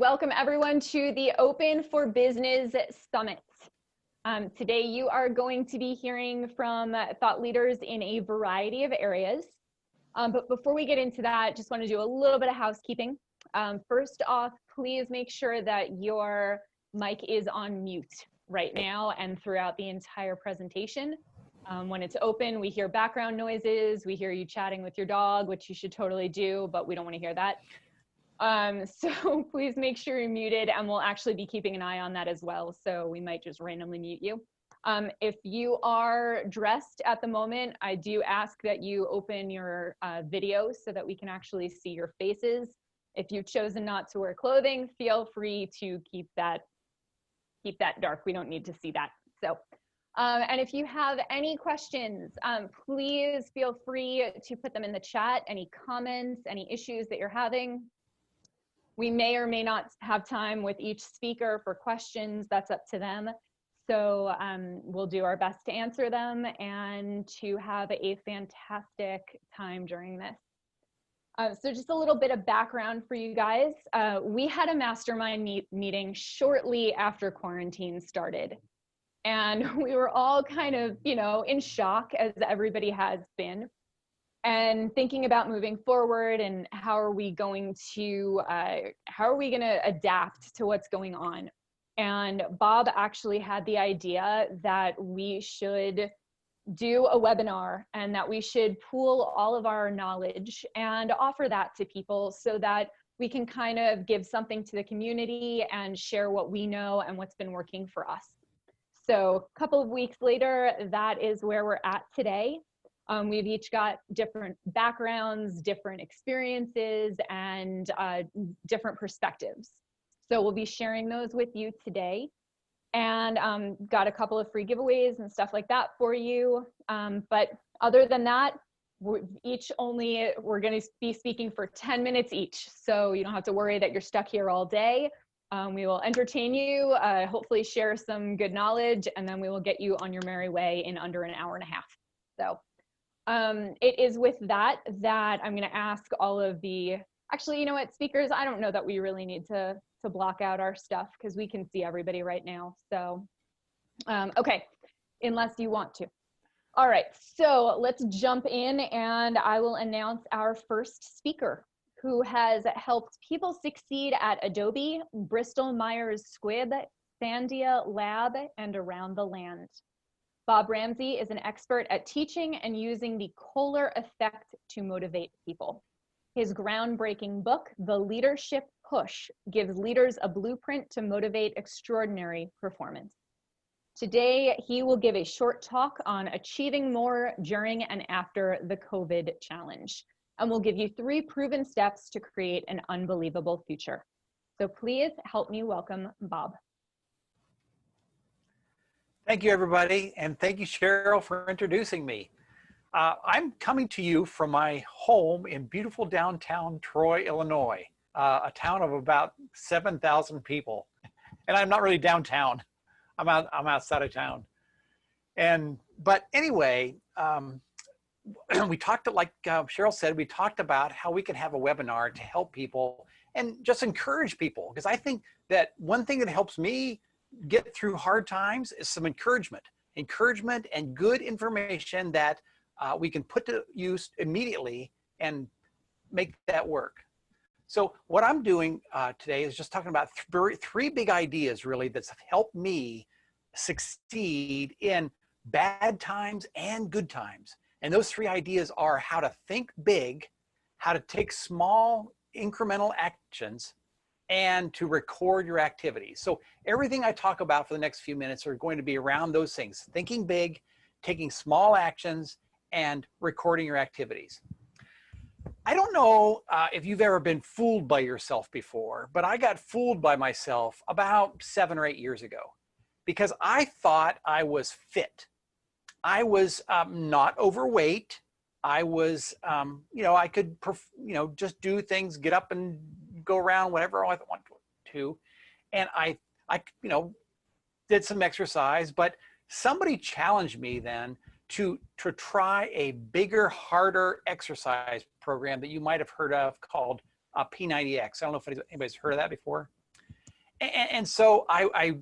welcome everyone to the Open for Business Summit. Today you are going to be hearing from thought leaders in a variety of areas. But before we get into that, just want to do a little bit of housekeeping. First off, please make sure that your mic is on mute right now and throughout the entire presentation. When it's open, we hear background noises, we hear you chatting with your dog, which you should totally do, but we don't want to hear that. So please make sure you're muted, and we'll actually be keeping an eye on that as well. So we might just randomly mute you. If you are dressed at the moment, I do ask that you open your video so that we can actually see your faces. If you've chosen not to wear clothing, feel free to keep that dark. We don't need to see that. So, and if you have any questions, please feel free to put them in the chat, any comments, any issues that you're having. We may or may not have time with each speaker for questions. That's up to them. So we'll do our best to answer them and to have a fantastic time during this. So just a little bit of background for you guys. We had a mastermind meeting shortly after quarantine started. And we were all kind of, in shock, as everybody has been, and thinking about moving forward and how are we going to adapt to what's going on. And Bob actually had the idea that we should do a webinar and that we should pool all of our knowledge and offer that to people so that we can kind of give something to the community and share what we know and what's been working for us. So a couple of weeks later, that is where we're at today. We've each got different backgrounds, different experiences, and different perspectives. So we'll be sharing those with you today, and got a couple of free giveaways and stuff like that for you. But other than that, we're going to be speaking for 10 minutes each. So you don't have to worry that you're stuck here all day. We will entertain you, hopefully share some good knowledge, and then we will get you on your merry way in under an hour and a half. So it is with that I'm going to ask all of the, actually, you know what, speakers, I don't know that we really need to block out our stuff because we can see everybody right now. So, okay, unless you want to. All right, so let's jump in and I will announce our first speaker, who has helped people succeed at Adobe, Bristol Myers Squibb, Sandia Lab, and around the land. Bob Ramsey is an expert at teaching and using the Kohler effect to motivate people. His groundbreaking book, The Leadership Push, gives leaders a blueprint to motivate extraordinary performance. Today, he will give a short talk on achieving more during and after the COVID challenge, and we'll give you 3 proven steps to create an unbelievable future. So please help me welcome Bob. Thank you, everybody, and thank you, Cheryl, for introducing me. I'm coming to you from my home in beautiful downtown Troy, Illinois, a town of about 7,000 people. And I'm not really downtown. I'm outside of town. But anyway, we talked, like Cheryl said, we talked about how we can have a webinar to help people and just encourage people. Because I think that one thing that helps me get through hard times is some encouragement and good information that we can put to use immediately and make that work. So what I'm doing today is just talking about 3 big ideas really that's helped me succeed in bad times and good times. And those 3 ideas are how to think big, how to take small incremental actions, and to record your activities. So everything I talk about for the next few minutes are going to be around those things: thinking big, taking small actions, and recording your activities. I don't know if you've ever been fooled by yourself before, but I got fooled by myself about 7 or 8 years ago because I thought I was fit. I was not overweight. I was, I could, just do things, get up and go around, whatever I want to. And I did some exercise, but somebody challenged me then to try a bigger, harder exercise program that you might have heard of called P90X. I don't know if anybody's heard of that before. And so I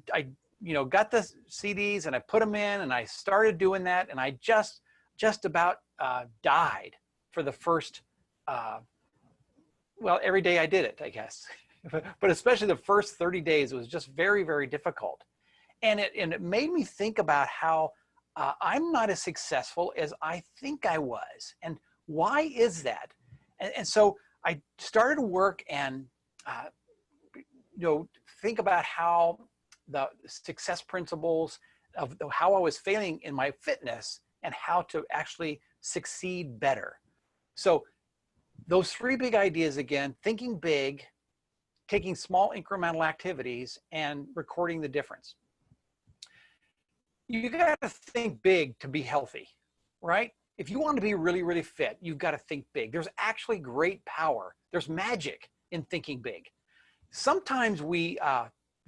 got the CDs and I put them in and I started doing that, and I just about died for the first, well, every day I did it, I guess. But especially the first 30 days, it was just very, very difficult. And it made me think about how I'm not as successful as I think I was. And why is that? And so I started to work and think about how the success principles of how I was failing in my fitness and how to actually succeed better. So those three big ideas again: thinking big, taking small incremental activities, and recording the difference. You got to think big to be healthy, right? If you want to be really, really fit, you've got to think big. There's actually great power. There's magic in thinking big. Sometimes we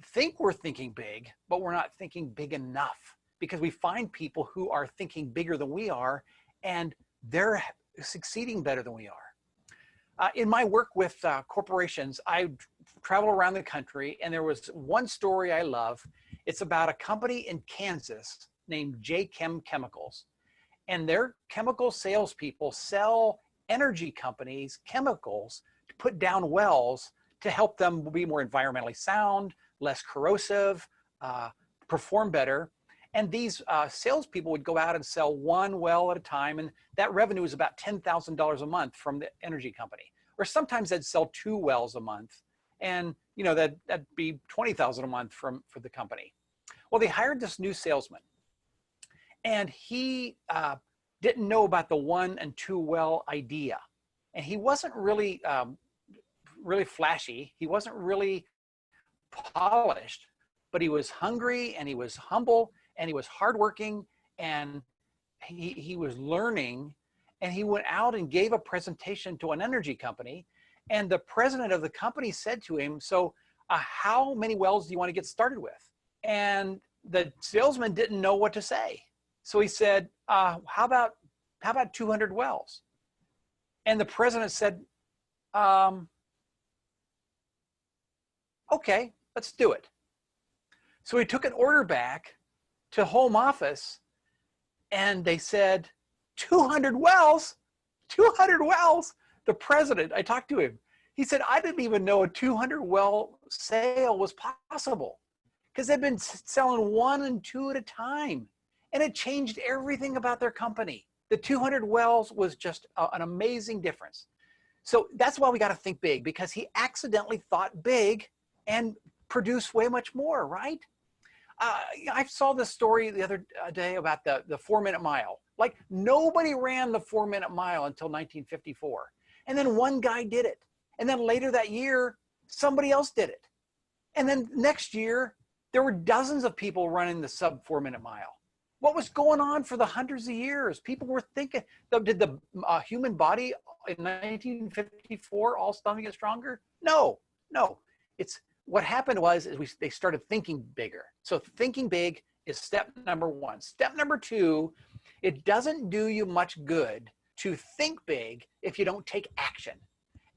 think we're thinking big, but we're not thinking big enough, because we find people who are thinking bigger than we are, and they're succeeding better than we are. In my work with corporations, I travel around the country, and there was one story I love. It's about a company in Kansas named J-Chem Chemicals, and their chemical salespeople sell energy companies chemicals to put down wells to help them be more environmentally sound, less corrosive, perform better. And these salespeople would go out and sell one well at a time, and that revenue is about $10,000 a month from the energy company. Or sometimes they'd sell 2 wells a month, and that'd be $20,000 a month for the company. Well, they hired this new salesman, and he didn't know about the 1 and 2 well idea, and he wasn't really really flashy. He wasn't really polished, but he was hungry, and he was humble, and he was hardworking, and he was learning. And he went out and gave a presentation to an energy company, and the president of the company said to him, so how many wells do you want to get started with? And the salesman didn't know what to say. So he said, how about 200 wells? And the president said, okay, let's do it. So he took an order back to home office, and they said, 200 wells, 200 wells. The president, I talked to him. He said, I didn't even know a 200 well sale was possible, because they've been selling 1 and 2 at a time. And it changed everything about their company. The 200 wells was just an amazing difference. So that's why we got to think big, because he accidentally thought big and produced way much more, right? I saw this story the other day about the 4-minute mile. Like, nobody ran the 4-minute mile until 1954. And then one guy did it. And then later that year, somebody else did it. And then next year, there were dozens of people running the sub 4-minute mile. What was going on for the hundreds of years? People were thinking, did the human body in 1954 all stop and get stronger? No. It's what happened was they started thinking bigger. So thinking big is step number 1. Step number 2, it doesn't do you much good to think big if you don't take action.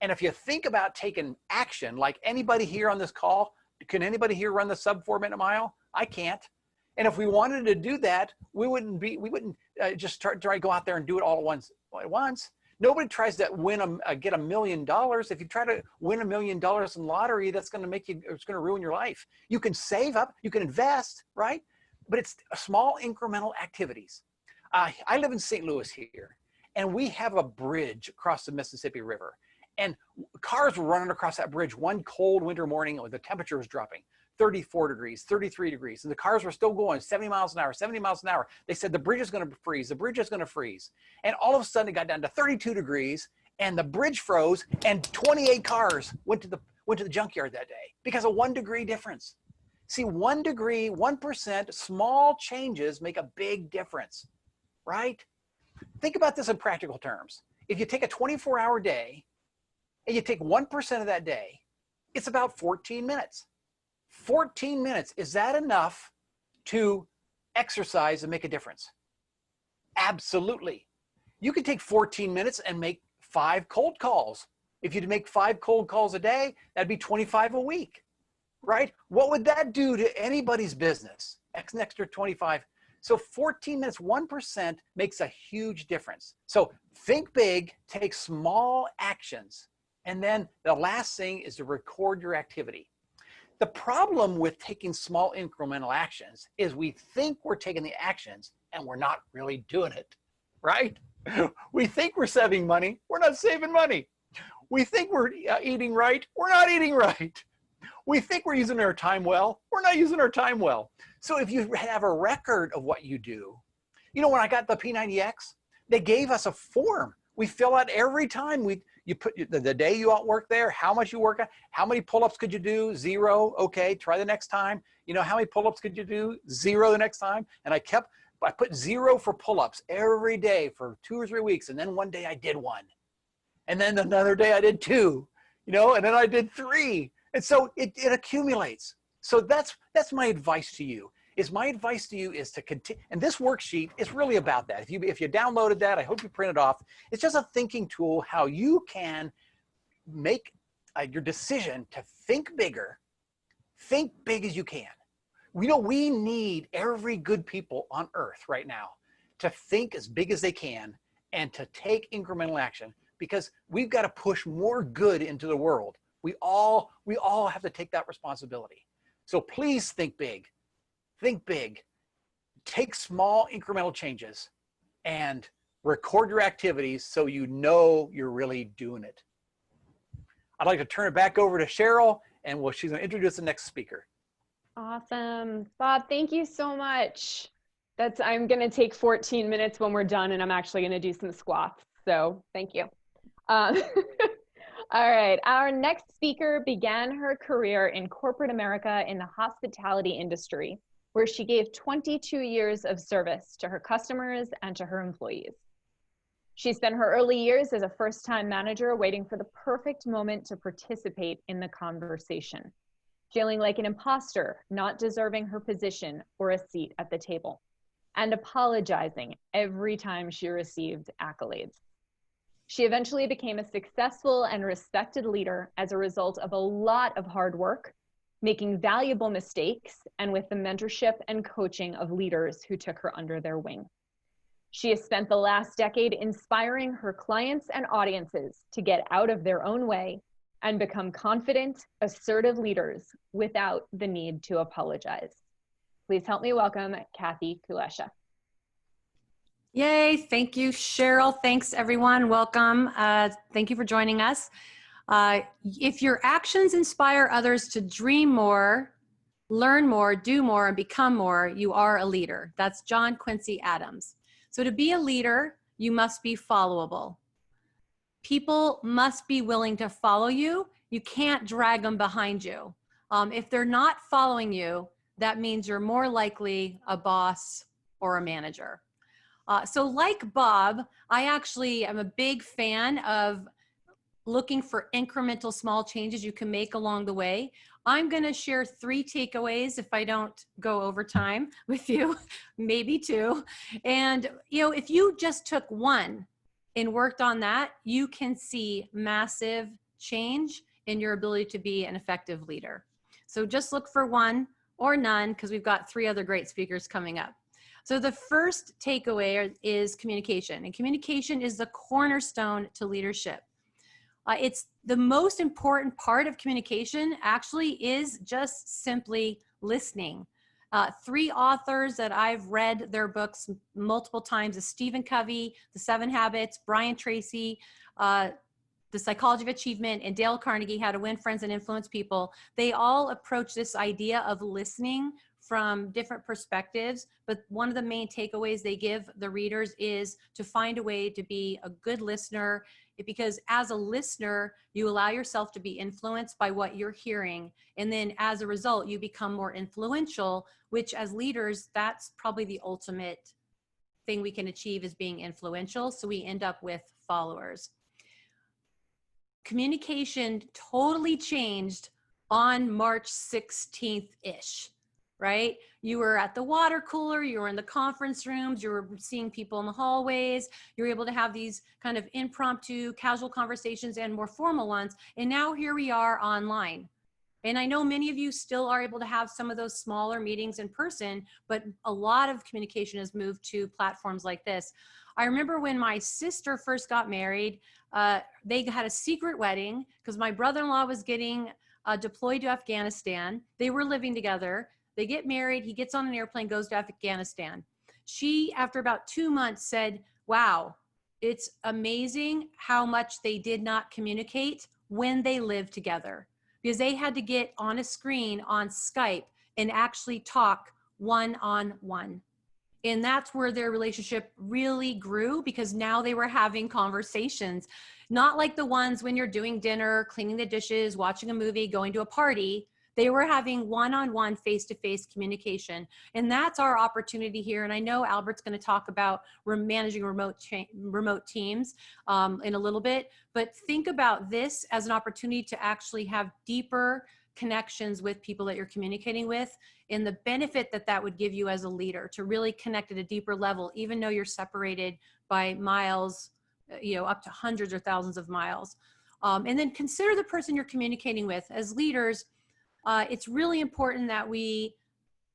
And if you think about taking action, like anybody here on this call, can anybody here run the sub 4-minute mile? I can't. And if we wanted to do that, we wouldn't just try to go out there and do it all at once. Nobody tries to get $1 million. If you try to win $1 million in lottery, it's going to ruin your life. You can save up, you can invest, right? But it's small incremental activities. I live in St. Louis here, and we have a bridge across the Mississippi River. And cars were running across that bridge one cold winter morning when the temperature was dropping, 34 degrees, 33 degrees. And the cars were still going 70 miles an hour, 70 miles an hour. They said the bridge is going to freeze, the bridge is going to freeze. And all of a sudden it got down to 32 degrees, and the bridge froze, and 28 cars went to the junkyard that day because of 1 degree difference. See, 1 degree, 1%, small changes make a big difference, right? Think about this in practical terms. If you take a 24-hour day and you take 1% of that day, it's about 14 minutes. 14 minutes, is that enough to exercise and make a difference? Absolutely. You could take 14 minutes and make 5 cold calls. If you make 5 cold calls a day, that'd be 25 a week, right? What would that do to anybody's business? X an extra 25. So 14 minutes, 1% makes a huge difference. So think big, take small actions. And then the last thing is to record your activity. The problem with taking small incremental actions is we think we're taking the actions and we're not really doing it, right? We think we're saving money. We're not saving money. We think we're eating right. We're not eating right. We think we're using our time well. We're not using our time well. So if you have a record of what you do, you know, when I got the P90X, they gave us a form. We fill out every time you put the day you work there, how much you work, how many pull-ups could you do? 0. Okay, try the next time. You know, how many pull-ups could you do? 0 the next time. And I put 0 for pull-ups every day for 2 or 3 weeks. And then one day I did 1. And then another day I did 2, you know, and then I did 3. And so it accumulates. So that's my advice to you. My advice to you is to continue. And this worksheet is really about that. If you downloaded that, I hope you print it off. It's just a thinking tool how you can make your decision to think bigger. Think big as you can. We know we need every good people on earth right now to think as big as they can and to take incremental action, because we've got to push more good into the world. We all have to take that responsibility. So please think big. Think big. Take small incremental changes and record your activities so you know you're really doing it. I'd like to turn it back over to Sheryl, and she's going to introduce the next speaker. Awesome. Bob, thank you so much. I'm going to take 14 minutes when we're done, and I'm actually going to do some squats. So thank you. All right. Our next speaker began her career in corporate America in the hospitality industry, where she gave 22 years of service to her customers and to her employees. She spent her early years as a first-time manager waiting for the perfect moment to participate in the conversation, feeling like an imposter, not deserving her position or a seat at the table, and apologizing every time she received accolades. She eventually became a successful and respected leader as a result of a lot of hard work, making valuable mistakes, and with the mentorship and coaching of leaders who took her under their wing. She has spent the last decade inspiring her clients and audiences to get out of their own way and become confident, assertive leaders without the need to apologize. Please help me welcome Kathi Kulesza. Yay, thank you, Sheryl. Thanks, everyone. Welcome. Thank you for joining us. If your actions inspire others to dream more, learn more, do more, and become more, you are a leader. That's John Quincy Adams. So to be a leader, you must be followable. People must be willing to follow you. You can't drag them behind you. If they're not following you, that means you're more likely a boss or a manager. So like Bob, I actually am a big fan of looking for incremental small changes you can make along the way. I'm going to share 3 takeaways if I don't go over time with you, maybe 2. And, you know, if you just took 1 and worked on that, you can see massive change in your ability to be an effective leader. So just look for 1 or none, because we've got 3 other great speakers coming up. So the first takeaway is communication, and communication is the cornerstone to leadership. It's the most important part of communication actually is just simply listening. 3 authors that I've read their books multiple times is Stephen Covey, The 7 Habits, Brian Tracy, The Psychology of Achievement, and Dale Carnegie, How to Win Friends and Influence People. They all approach this idea of listening from different perspectives, but one of the main takeaways they give the readers is to find a way to be a good listener, because as a listener, you allow yourself to be influenced by what you're hearing. And then as a result, you become more influential, which as leaders, that's probably the ultimate thing we can achieve, is being influential. So we end up with followers. Communication totally changed on March 16th-ish. Right? You were at the water cooler, you were in the conference rooms, you were seeing people in the hallways, you were able to have these kind of impromptu, casual conversations and more formal ones. And now here we are online. And I know many of you still are able to have some of those smaller meetings in person, but a lot of communication has moved to platforms like this. I remember when my sister first got married, they had a secret wedding because my brother-in-law was getting deployed to Afghanistan. They were living together. They get married. He gets on an airplane, goes to Afghanistan. She, after about 2 months, said, wow, it's amazing how much they did not communicate when they lived together, because they had to get on a screen on Skype and actually talk one-on-one. And that's where their relationship really grew, because now they were having conversations, not like the ones when you're doing dinner, cleaning the dishes, watching a movie, going to a party. They were having one-on-one, face-to-face communication. And that's our opportunity here. And I know Albert's going to talk about managing remote teams in a little bit, but think about this as an opportunity to actually have deeper connections with people that you're communicating with, and the benefit that that would give you as a leader to really connect at a deeper level, even though you're separated by miles, up to hundreds or thousands of miles. And then consider the person you're communicating with. As leaders, it's really important that we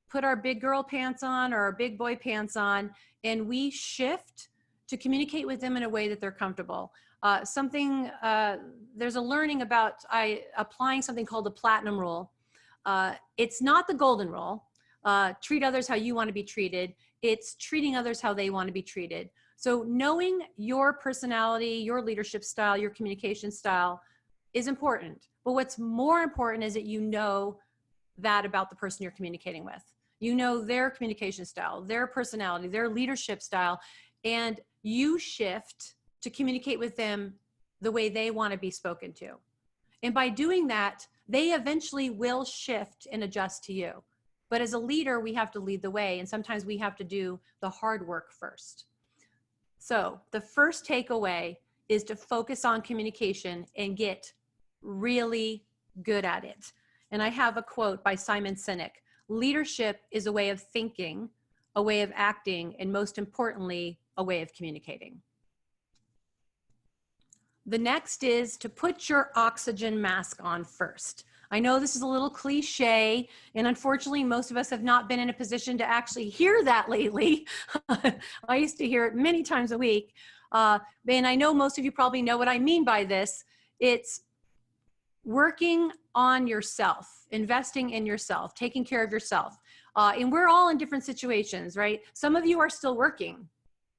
put our big girl pants on or our big boy pants on, and we shift to communicate with them in a way that they're comfortable. There's a learning about applying something called the platinum rule. It's not the golden rule. Treat others how you want to be treated. It's treating others how they want to be treated. So knowing your personality, your leadership style, your communication style is important. But what's more important is that you know that about the person you're communicating with. You know their communication style, their personality, their leadership style, and you shift to communicate with them the way they want to be spoken to. And by doing that, they eventually will shift and adjust to you. But as a leader, we have to lead the way, and sometimes we have to do the hard work first. So the first takeaway is to focus on communication and get really good at it. And I have a quote by Simon Sinek: leadership is a way of thinking, a way of acting, and most importantly, a way of communicating. The next is to put your oxygen mask on first. I know this is a little cliche, and unfortunately, most of us have not been in a position to actually hear that lately. I used to hear it many times a week. And I know most of you probably know what I mean by this. It's working on yourself, investing in yourself, taking care of yourself. And we're all in different situations, right? Some of you are still working,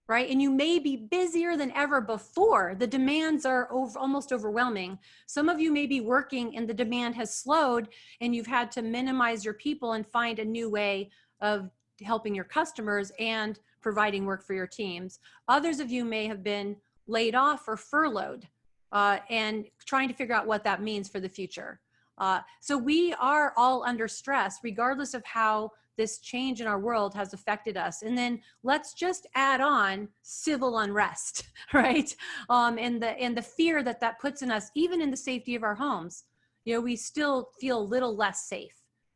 right? And you may be busier than ever before. The demands are almost overwhelming. Some of you may be working and the demand has slowed, and you've had to minimize your people and find a new way of helping your customers and providing work for your teams. Others of you may have been laid off or furloughed and trying to figure out what that means for the future. So we are all under stress, regardless of how this change in our world has affected us. And then let's just add on civil unrest, right? And the fear that that puts in us, even in the safety of our homes. We still feel a little less safe,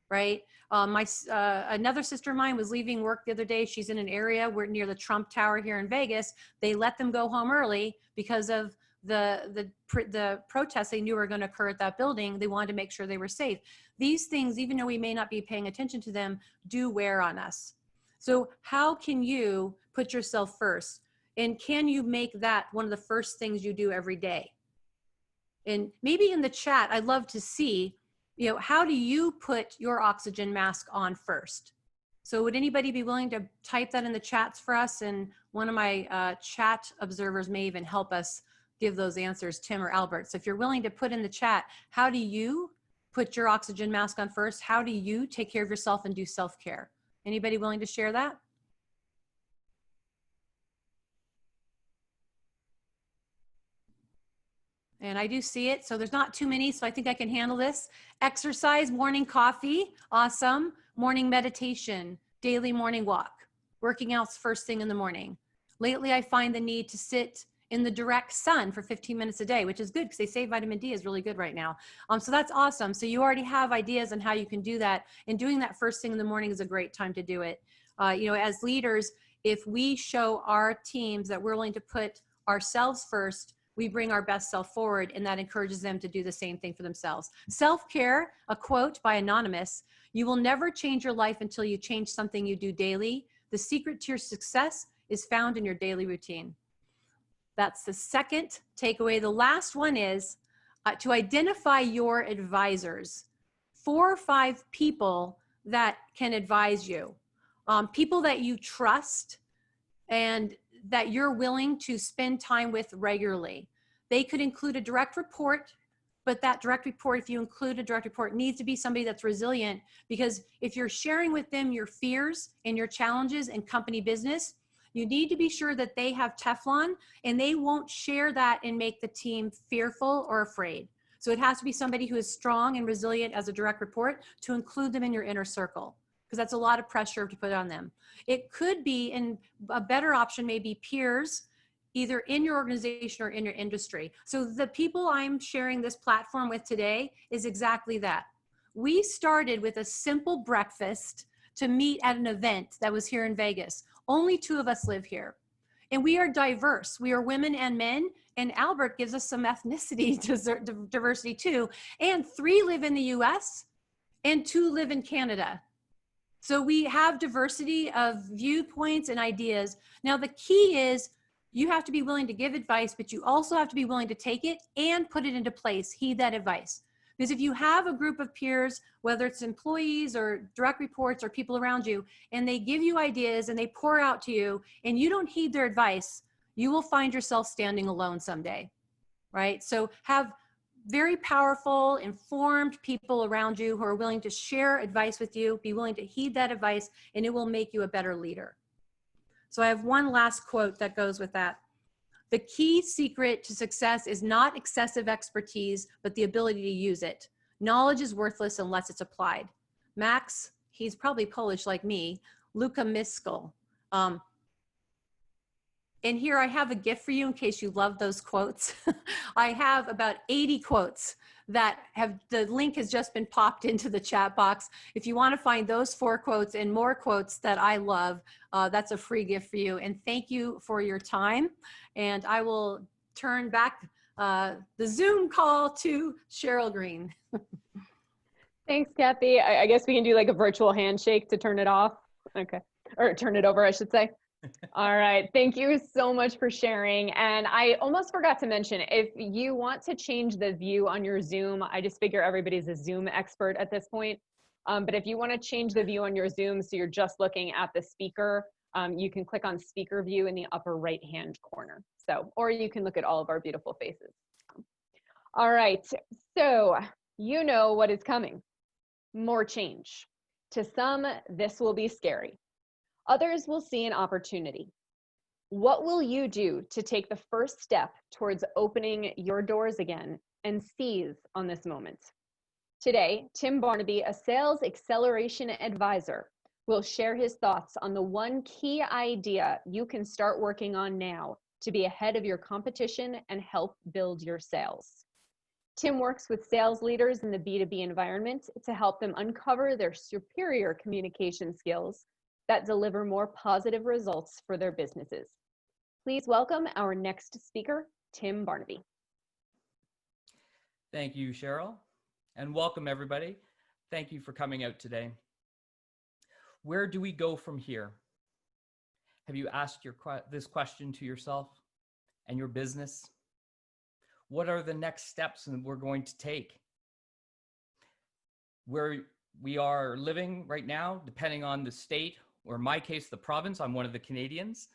right? Another sister of mine was leaving work the other day. She's in an area near the Trump Tower here in Vegas. They let them go home early because of the protests they knew were going to occur at that building. They wanted to make sure they were safe. These things, even though we may not be paying attention to them, do wear on us. So how can you put yourself first? And can you make that one of the first things you do every day? And maybe in the chat, I'd love to see, how do you put your oxygen mask on first? So would anybody be willing to type that in the chats for us? And one of my chat observers may even help us give those answers, Tim or Albert. So if you're willing to put in the chat, how do you put your oxygen mask on first? How do you take care of yourself and do self-care? Anybody willing to share that? And I do see it, so there's not too many, so I think I can handle this. Exercise, morning coffee, awesome. Morning meditation, daily morning walk, working out first thing in the morning. Lately, I find the need to sit in the direct sun for 15 minutes a day, which is good because they say vitamin D is really good right now. So that's awesome. So you already have ideas on how you can do that. And doing that first thing in the morning is a great time to do it. As leaders, if we show our teams that we're willing to put ourselves first, we bring our best self forward, and that encourages them to do the same thing for themselves. Self-care, a quote by Anonymous: "You will never change your life until you change something you do daily. The secret to your success is found in your daily routine." That's the second takeaway. The last one is to identify your advisors. 4 or 5 people that can advise you, people that you trust and that you're willing to spend time with regularly. They could include a direct report, but that direct report, if you include a direct report, needs to be somebody that's resilient, because if you're sharing with them your fears and your challenges in company business, you need to be sure that they have Teflon and they won't share that and make the team fearful or afraid. So it has to be somebody who is strong and resilient as a direct report to include them in your inner circle, because that's a lot of pressure to put on them. It could be, and a better option may be peers, either in your organization or in your industry. So the people I'm sharing this platform with today is exactly that. We started with a simple breakfast to meet at an event that was here in Vegas. Only 2 of us live here. And we are diverse. We are women and men. And Albert gives us some ethnicity diversity too. And 3 live in the US and 2 live in Canada. So we have diversity of viewpoints and ideas. Now, the key is you have to be willing to give advice, but you also have to be willing to take it and put it into place. Heed that advice. Because if you have a group of peers, whether it's employees or direct reports or people around you, and they give you ideas and they pour out to you and you don't heed their advice, you will find yourself standing alone someday, right? So have very powerful, informed people around you who are willing to share advice with you, be willing to heed that advice, and it will make you a better leader. So I have one last quote that goes with that. The key secret to success is not excessive expertise, but the ability to use it. Knowledge is worthless unless it's applied. Max, he's probably Polish like me, Luka Miskal. And here I have a gift for you in case you love those quotes. I have about 80 quotes that have, the link has just been popped into the chat box. If you want to find those 4 quotes and more quotes that I love, that's a free gift for you. And thank you for your time. And I will turn back the Zoom call to Sheryl Green. Thanks, Kathy. I guess we can do like a virtual handshake to turn it off. Okay. Or turn it over, I should say. All right. Thank you so much for sharing. And I almost forgot to mention, if you want to change the view on your Zoom, I just figure everybody's a Zoom expert at this point. But if you want to change the view on your Zoom so you're just looking at the speaker, you can click on speaker view in the upper right-hand corner. So, or you can look at all of our beautiful faces. All right. So you know what is coming. More change. To some, this will be scary. Others will see an opportunity. What will you do to take the first step towards opening your doors again and seize on this moment? Today, Tim Barnaby, a sales acceleration advisor, will share his thoughts on the one key idea you can start working on now to be ahead of your competition and help build your sales. Tim works with sales leaders in the B2B environment to help them uncover their superior communication skills that deliver more positive results for their businesses. Please welcome our next speaker, Tim Barnaby. Thank you, Sheryl, and welcome everybody. Thank you for coming out today. Where do we go from here? Have you asked this question to yourself and your business? What are the next steps that we're going to take? Where we are living right now, depending on the state, or in my case, the province, I'm one of the Canadians,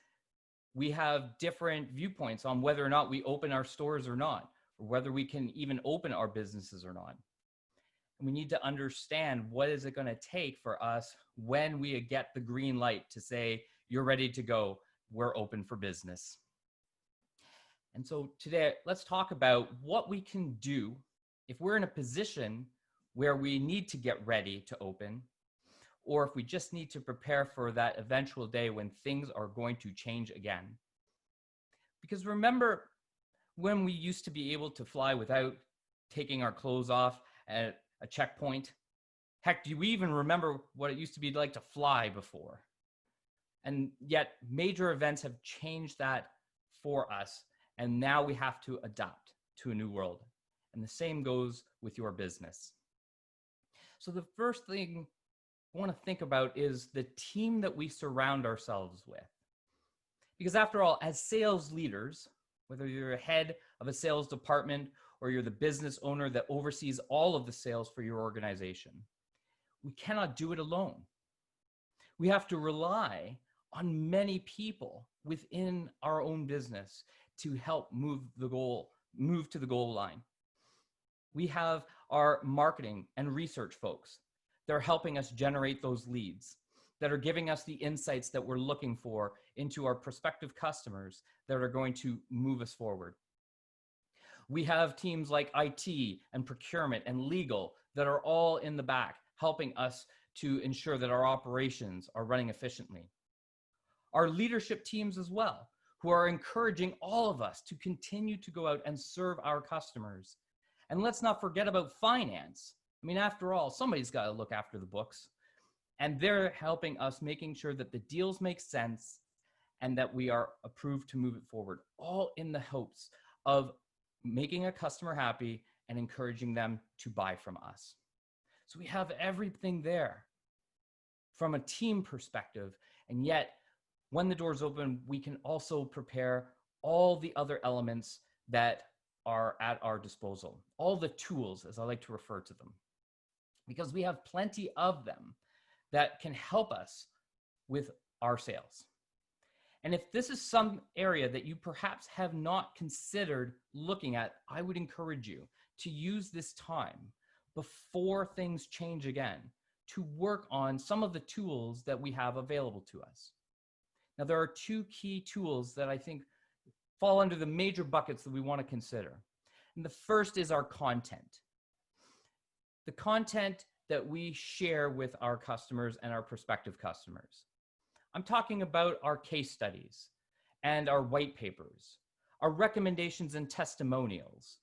we have different viewpoints on whether or not we open our stores or not, or whether we can even open our businesses or not. And we need to understand, what is it going to take for us when we get the green light to say, you're ready to go, we're open for business. And so today, let's talk about what we can do if we're in a position where we need to get ready to open, or if we just need to prepare for that eventual day when things are going to change again. Because remember when we used to be able to fly without taking our clothes off at a checkpoint? Heck, do we even remember what it used to be like to fly before? And yet major events have changed that for us. And now we have to adapt to a new world. And the same goes with your business. So the first thing I want to think about is the team that we surround ourselves with. Because after all, as sales leaders, whether you're a head of a sales department or you're the business owner that oversees all of the sales for your organization, we cannot do it alone. We have to rely on many people within our own business to help move to the goal line. We have our marketing and research folks. They're helping us generate those leads, that are giving us the insights that we're looking for into our prospective customers that are going to move us forward. We have teams like IT and procurement and legal that are all in the back, helping us to ensure that our operations are running efficiently. Our leadership teams as well, who are encouraging all of us to continue to go out and serve our customers. And let's not forget about finance. I mean, after all, somebody's got to look after the books. And they're helping us, making sure that the deals make sense and that we are approved to move it forward, all in the hopes of making a customer happy and encouraging them to buy from us. So we have everything there from a team perspective. And yet, when the doors open, we can also prepare all the other elements that are at our disposal, all the tools, as I like to refer to them, because we have plenty of them that can help us with our sales. And if this is some area that you perhaps have not considered looking at, I would encourage you to use this time before things change again to work on some of the tools that we have available to us. Now, there are two key tools that I think fall under the major buckets that we want to consider. And the first is our content. The content that we share with our customers and our prospective customers. I'm talking about our case studies and our white papers, our recommendations and testimonials,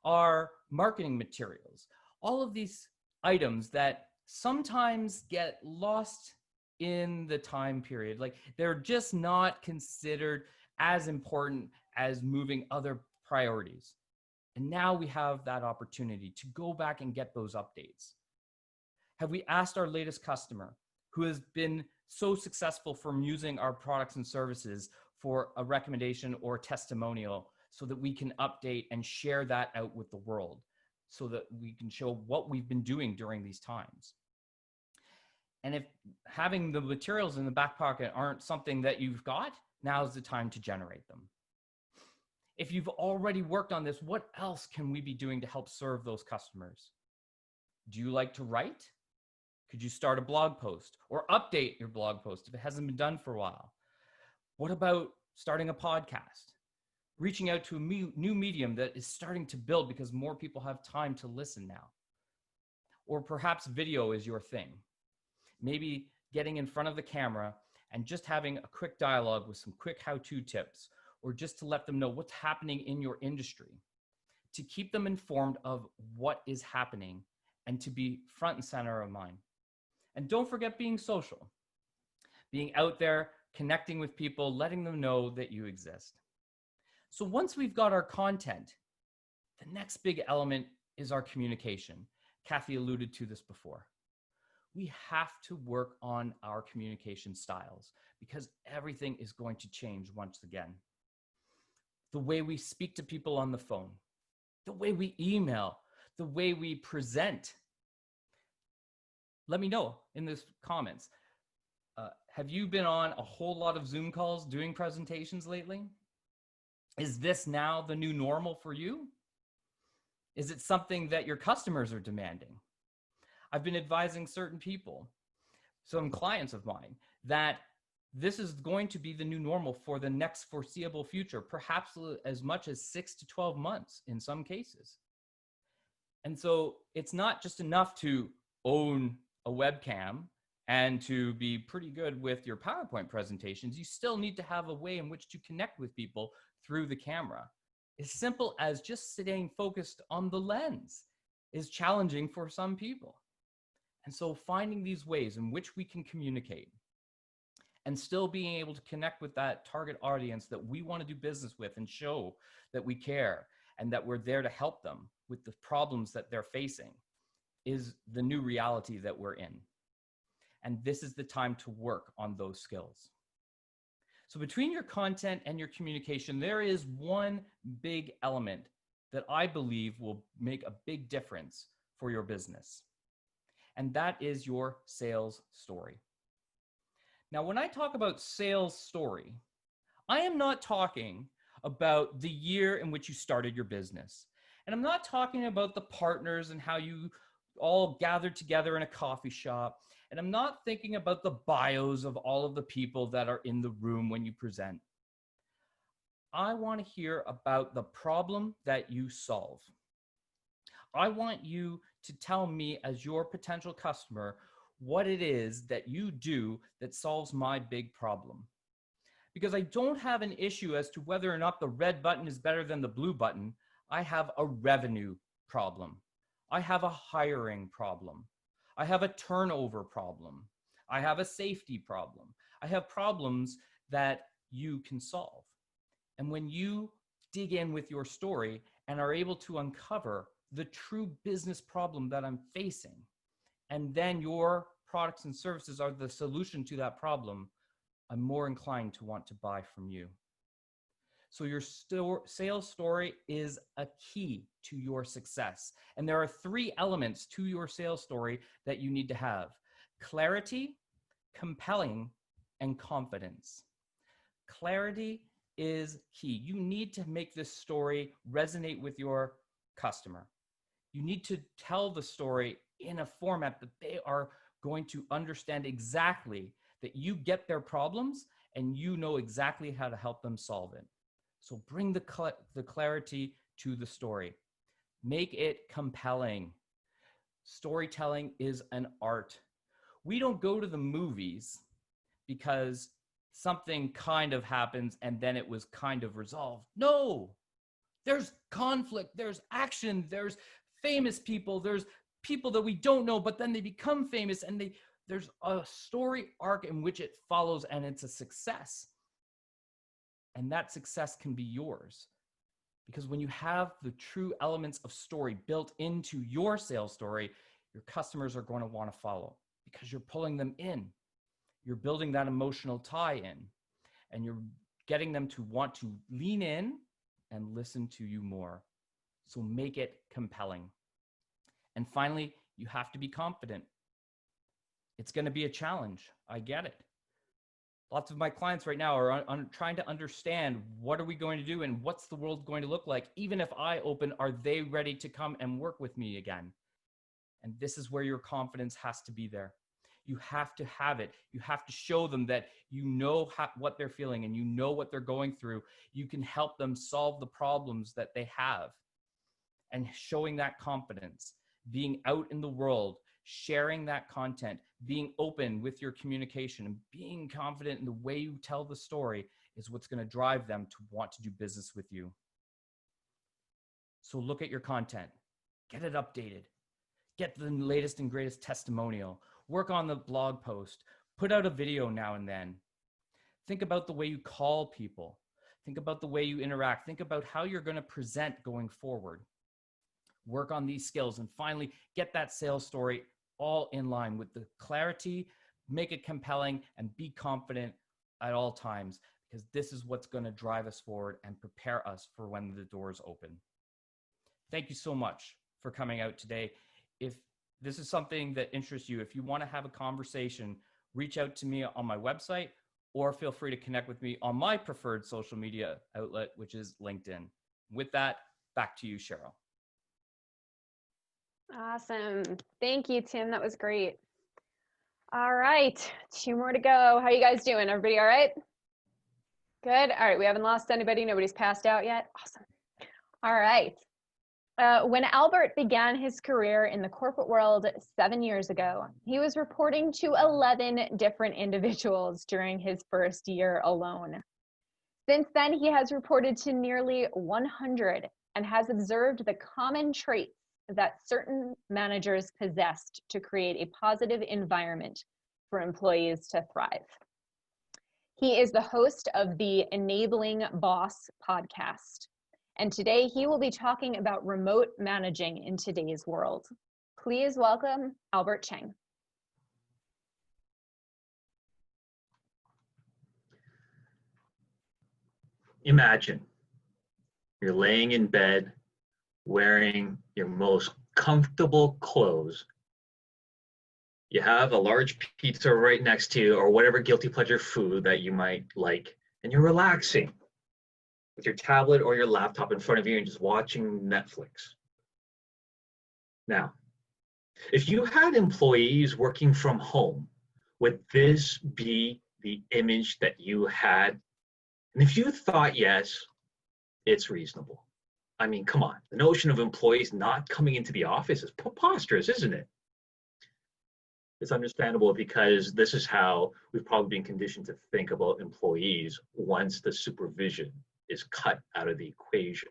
our marketing materials, all of these items that sometimes get lost in the time period. Like, they're just not considered as important as moving other priorities. And now we have that opportunity to go back and get those updates. Have we asked our latest customer who has been so successful from using our products and services for a recommendation or a testimonial so that we can update and share that out with the world so that we can show what we've been doing during these times? And if having the materials in the back pocket aren't something that you've got, now's the time to generate them. If you've already worked on this, what else can we be doing to help serve those customers? Do you like to write? Could you start a blog post or update your blog post if it hasn't been done for a while? What about starting a podcast? Reaching out to a new medium that is starting to build because more people have time to listen now. Or perhaps video is your thing. Maybe getting in front of the camera and just having a quick dialogue with some quick how-to tips, or just to let them know what's happening in your industry, to keep them informed of what is happening and to be front and center of mind. And don't forget being social, being out there, connecting with people, letting them know that you exist. So once we've got our content, the next big element is our communication. Kathi alluded to this before. We have to work on our communication styles because everything is going to change once again. The way we speak to people on the phone, the way we email, the way we present. Let me know in the comments. Have you been on a whole lot of Zoom calls doing presentations lately? Is this now the new normal for you? Is it something that your customers are demanding? I've been advising certain people, some clients of mine, that this is going to be the new normal for the next foreseeable future, perhaps as much as 6 to 12 months in some cases. And so it's not just enough to own a webcam and to be pretty good with your PowerPoint presentations. You still need to have a way in which to connect with people through the camera. As simple as just staying focused on the lens is challenging for some people. And so finding these ways in which we can communicate and still being able to connect with that target audience that we want to do business with and show that we care and that we're there to help them with the problems that they're facing is the new reality that we're in. And this is the time to work on those skills. So between your content and your communication, there is one big element that I believe will make a big difference for your business. And that is your sales story. Now, when I talk about sales story, I am not talking about the year in which you started your business. And I'm not talking about the partners and how you all gathered together in a coffee shop. And I'm not thinking about the bios of all of the people that are in the room when you present. I want to hear about the problem that you solve. I want you to tell me as your potential customer what it is that you do that solves my big problem. Because I don't have an issue as to whether or not the red button is better than the blue button. I have a revenue problem. I have a hiring problem. I have a turnover problem. I have a safety problem. I have problems that you can solve. And when you dig in with your story and are able to uncover the true business problem that I'm facing, and then your products and services are the solution to that problem, I'm more inclined to want to buy from you. So your sales story is a key to your success. And there are 3 elements to your sales story that you need to have: clarity, compelling, and confidence. Clarity is key. You need to make this story resonate with your customer. You need to tell the story in a format that they are going to understand exactly, that you get their problems and you know exactly how to help them solve it. So bring the clarity to the story. Make it compelling. Storytelling is an art. We don't go to the movies because something kind of happens and then it was kind of resolved. No, there's conflict, there's action, there's famous people, there's people that we don't know, but then they become famous, and there's a story arc in which it follows, and it's a success. And that success can be yours. Because when you have the true elements of story built into your sales story, your customers are going to want to follow because you're pulling them in. You're building that emotional tie in, and you're getting them to want to lean in and listen to you more. So make it compelling. And finally, you have to be confident. It's going to be a challenge. I get it. Lots of my clients right now are trying to understand, what are we going to do and what's the world going to look like? Even if I open, are they ready to come and work with me again? And this is where your confidence has to be there. You have to have it. You have to show them that you know what they're feeling and you know what they're going through. You can help them solve the problems that they have. And showing that confidence, being out in the world, sharing that content, being open with your communication, and being confident in the way you tell the story is what's going to drive them to want to do business with you. So look at your content, get it updated, get the latest and greatest testimonial, work on the blog post, put out a video now and then. Think about the way you call people. Think about the way you interact. Think about how you're going to present going forward. Work on these skills, and finally get that sales story all in line with the clarity, make it compelling, and be confident at all times, because this is what's going to drive us forward and prepare us for when the doors open. Thank you so much for coming out today. If this is something that interests you, if you want to have a conversation, reach out to me on my website, or feel free to connect with me on my preferred social media outlet, which is LinkedIn. With that, back to you, Sheryl. Awesome. Thank you, Tim. That was great. All right. 2 more to go. How you guys doing? Everybody all right? Good. All right. We haven't lost anybody. Nobody's passed out yet. Awesome. All right. When Albert began his career in the corporate world 7 years ago, he was reporting to 11 different individuals during his first year alone. Since then, he has reported to nearly 100 and has observed the common traits that certain managers possessed to create a positive environment for employees to thrive. He is the host of the Enabling Boss podcast. And today he will be talking about remote managing in today's world. Please welcome Albert Chang. Imagine you're laying in bed wearing your most comfortable clothes. You have a large pizza right next to you or whatever guilty pleasure food that you might like, and you're relaxing with your tablet or your laptop in front of you and just watching Netflix. Now, if you had employees working from home, would this be the image that you had? And if you thought yes, it's reasonable. I mean, come on. The notion of employees not coming into the office is preposterous, isn't it? It's understandable because this is how we've probably been conditioned to think about employees once the supervision is cut out of the equation.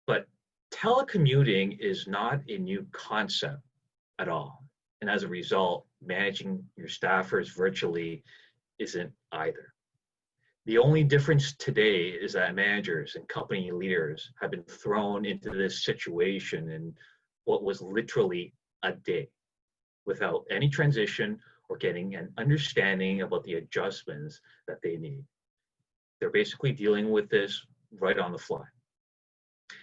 But telecommuting is not a new concept at all. And as a result, managing your staffers virtually isn't either. The only difference today is that managers and company leaders have been thrown into this situation in what was literally a day without any transition or getting an understanding about the adjustments that they need. They're basically dealing with this right on the fly.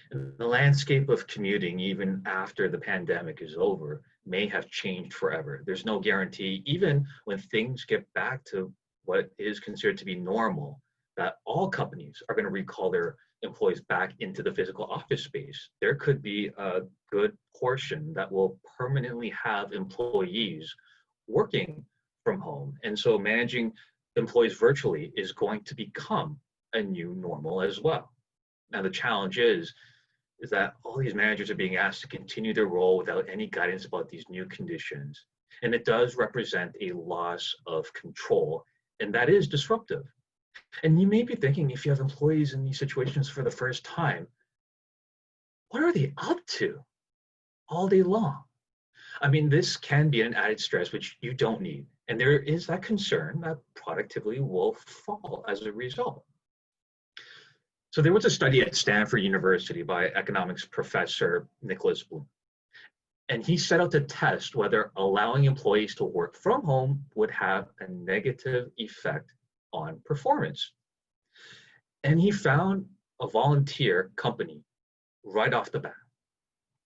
And the landscape of commuting, even after the pandemic is over, may have changed forever. There's no guarantee, even when things get back to what is considered to be normal, that all companies are going to recall their employees back into the physical office space. There could be a good portion that will permanently have employees working from home. And so managing employees virtually is going to become a new normal as well. Now, the challenge is that all these managers are being asked to continue their role without any guidance about these new conditions. And it does represent a loss of control, and that is disruptive. And you may be thinking, if you have employees in these situations for the first time, what are they up to all day long? I mean, this can be an added stress, which you don't need. And there is that concern that productivity will fall as a result. So there was a study at Stanford University by economics professor Nicholas Bloom. And he set out to test whether allowing employees to work from home would have a negative effect on performance. And he found a volunteer company right off the bat,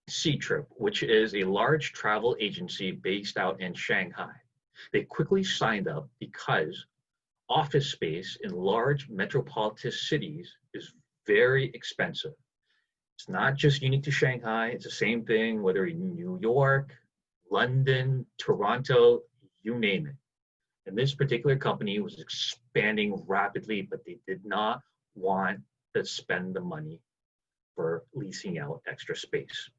C-Trip, which is a large travel agency based out in Shanghai. They quickly signed up because office space in large metropolitan cities is very expensive. It's not just unique to Shanghai, it's the same thing whether in New York, London, Toronto, you name it. And this particular company was expanding rapidly, but they did not want to spend the money for leasing out extra space.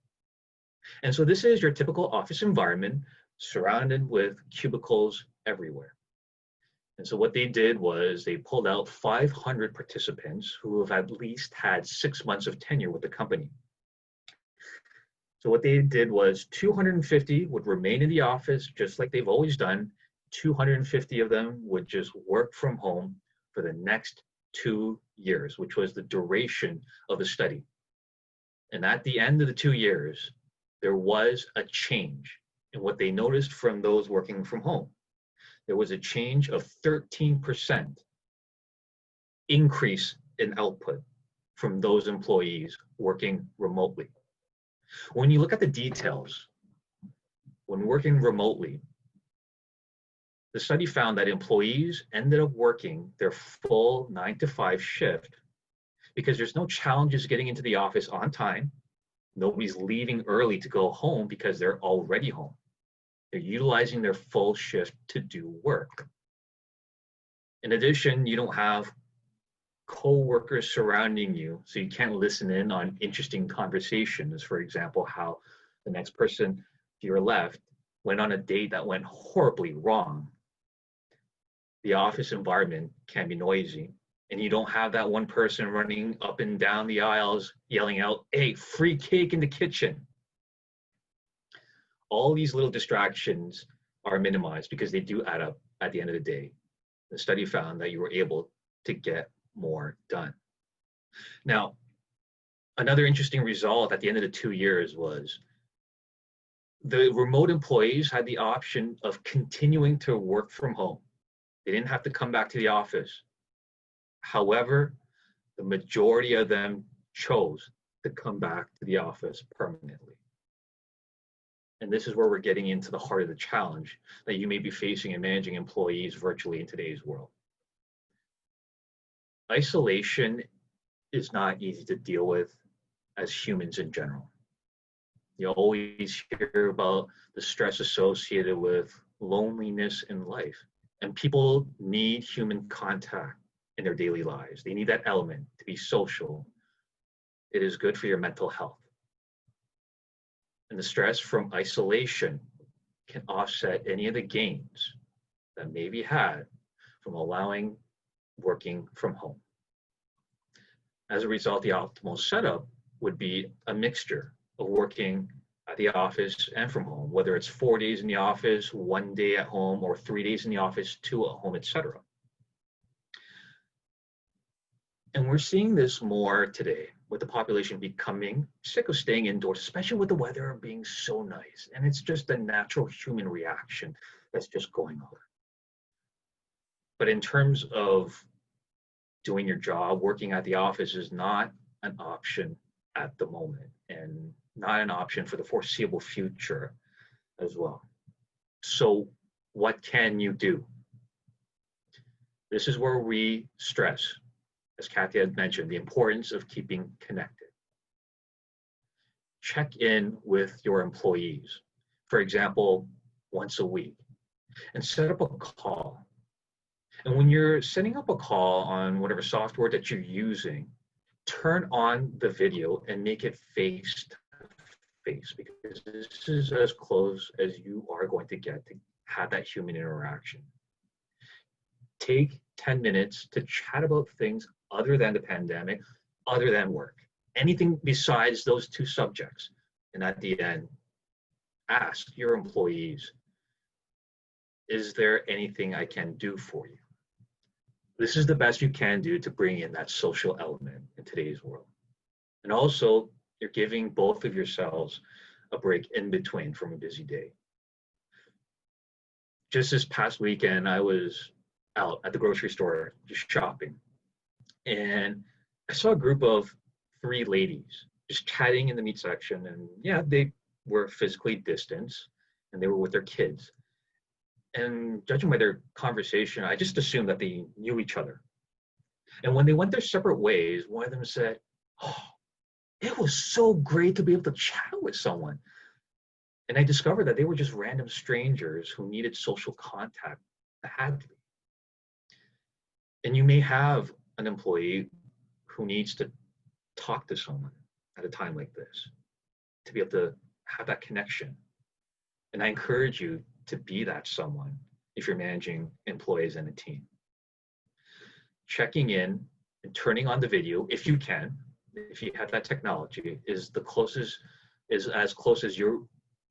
And so this is your typical office environment surrounded with cubicles everywhere. And so what they did was they pulled out 500 participants who have at least had 6 months of tenure with the company. So what they did was 250 would remain in the office just like they've always done. 250 of them would just work from home for the next 2 years, which was the duration of the study. And at the end of the 2 years, there was a change in what they noticed from those working from home. There was a change of 13% increase in output from those employees working remotely. When you look at the details, when working remotely, the study found that employees ended up working their full 9 to 5 shift because there's no challenges getting into the office on time. Nobody's leaving early to go home because they're already home. They're utilizing their full shift to do work. In addition, you don't have co-workers surrounding you, so you can't listen in on interesting conversations. For example, how the next person to your left went on a date that went horribly wrong. The office environment can be noisy, and you don't have that one person running up and down the aisles yelling out, "Hey, free cake in the kitchen." All these little distractions are minimized because they do add up at the end of the day. The study found that you were able to get more done. Now, another interesting result at the end of the 2 years was the remote employees had the option of continuing to work from home. They didn't have to come back to the office. However, the majority of them chose to come back to the office permanently. And this is where we're getting into the heart of the challenge that you may be facing in managing employees virtually in today's world. Isolation is not easy to deal with as humans in general. You always hear about the stress associated with loneliness in life, and people need human contact in their daily lives. They need that element to be social. It is good for your mental health. And the stress from isolation can offset any of the gains that may be had from allowing working from home. As a result, the optimal setup would be a mixture of working at the office and from home, whether it's 4 days in the office, 1 day at home, or 3 days in the office, 2 at home, etc. And we're seeing this more today with the population becoming sick of staying indoors, especially with the weather being so nice. And it's just a natural human reaction that's just going on. But in terms of doing your job, working at the office is not an option at the moment, and not an option for the foreseeable future as well. So what can you do? This is where we stress, as Kathi had mentioned, the importance of keeping connected. Check in with your employees, for example, once a week, and set up a call. And when you're setting up a call on whatever software that you're using, turn on the video and make it face to face, because this is as close as you are going to get to have that human interaction. Take 10 minutes to chat about things other than the pandemic, other than work, anything besides those two subjects. And at the end, ask your employees, is there anything I can do for you? This is the best you can do to bring in that social element in today's world. And also, you're giving both of yourselves a break in between from a busy day. Just this past weekend, I was out at the grocery store just shopping, and I saw a group of 3 ladies just chatting in the meat section, and yeah, they were physically distanced and they were with their kids. And judging by their conversation, I just assumed that they knew each other. And when they went their separate ways, one of them said, "Oh, it was so great to be able to chat with someone." And I discovered that they were just random strangers who needed social contact badly. And you may have an employee who needs to talk to someone at a time like this, to be able to have that connection. And I encourage you to be that someone if you're managing employees and a team. Checking in and turning on the video, if you can, if you have that technology, is as close as you're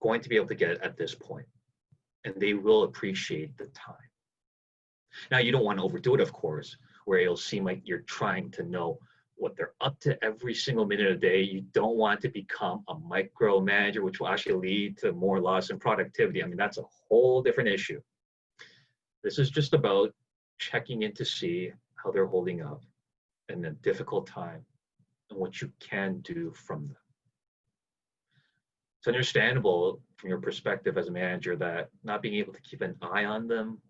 going to be able to get at this point. And they will appreciate the time. Now, you don't want to overdo it, of course, where it'll seem like you're trying to know what they're up to every single minute of the day. You don't want to become a micromanager, which will actually lead to more loss in productivity. I mean, that's a whole different issue. This is just about checking in to see how they're holding up in a difficult time and what you can do from them. It's understandable from your perspective as a manager that not being able to keep an eye on them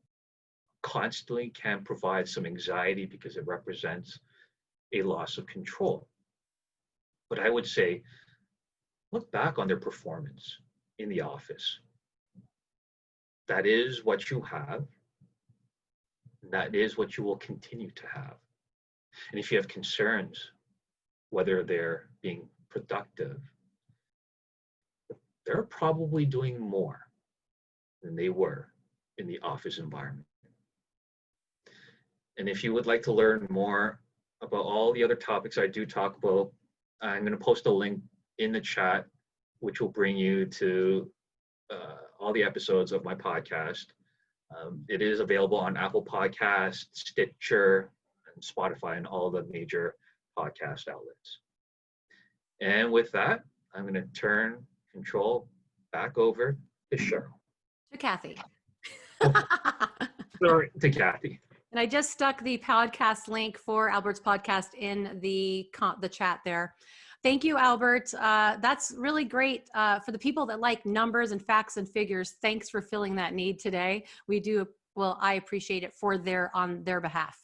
constantly can provide some anxiety because it represents a loss of control. But I would say, look back on their performance in the office. That is what you have. That is what you will continue to have. And if you have concerns, whether they're being productive, they're probably doing more than they were in the office environment. And if you would like to learn more about all the other topics I do talk about, I'm going to post a link in the chat, which will bring you to all the episodes of my podcast. It is available on Apple Podcasts, Stitcher, and Spotify, and all the major podcast outlets. And with that, I'm going to turn control back over to Sheryl. To Kathy. Sorry, to Kathy. And I just stuck the podcast link for Albert's podcast in the chat there. Thank you, Albert. That's really great for the people that like numbers and facts and figures. Thanks for filling that need today. We do, well, I appreciate it on their behalf.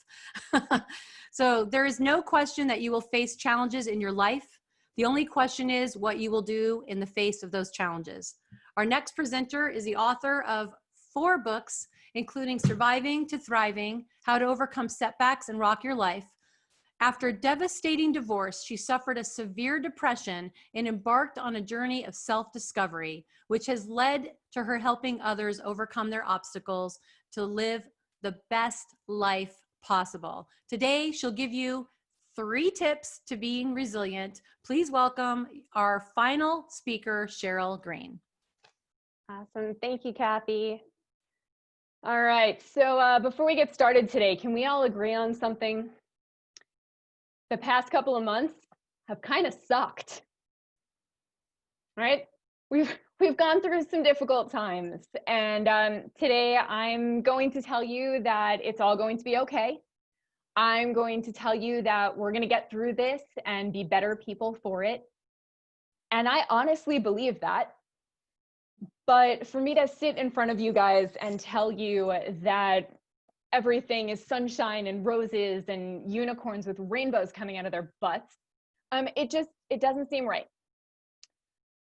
So there is no question that you will face challenges in your life. The only question is what you will do in the face of those challenges. Our next presenter is the author of 4 books, including Surviving to Thriving, How to Overcome Setbacks and Rock Your Life. After a devastating divorce, she suffered a severe depression and embarked on a journey of self-discovery, which has led to her helping others overcome their obstacles to live the best life possible. Today, she'll give you 3 tips to being resilient. Please welcome our final speaker, Sheryl Green. Awesome. Thank you, Kathy. All right. So before we get started today, can we all agree on something? The past couple of months have kind of sucked, right? We've gone through some difficult times, and today I'm going to tell you that it's all going to be okay. I'm going to tell you that we're going to get through this and be better people for it. And I honestly believe that. But for me to sit in front of you guys and tell you that everything is sunshine and roses and unicorns with rainbows coming out of their butts, it doesn't seem right.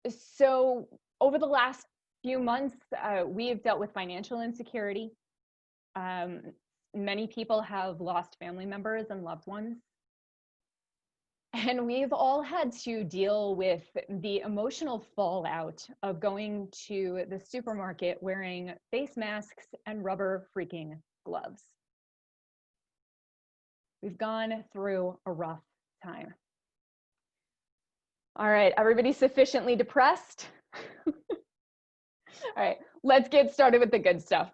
So over the last few months, we've dealt with financial insecurity. Many people have lost family members and loved ones. And we've all had to deal with the emotional fallout of going to the supermarket wearing face masks and rubber freaking gloves. We've gone through a rough time. All right, everybody sufficiently depressed? All right, let's get started with the good stuff.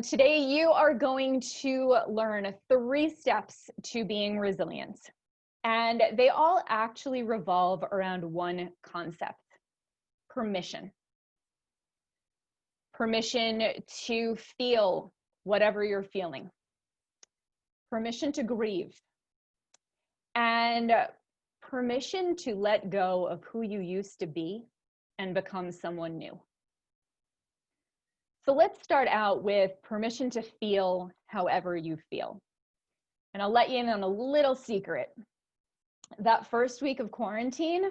Today, you are going to learn 3 steps to being resilient. And they all actually revolve around one concept: permission. Permission to feel whatever you're feeling. Permission to grieve. And permission to let go of who you used to be and become someone new. So let's start out with permission to feel however you feel. And I'll let you in on a little secret. That first week of quarantine,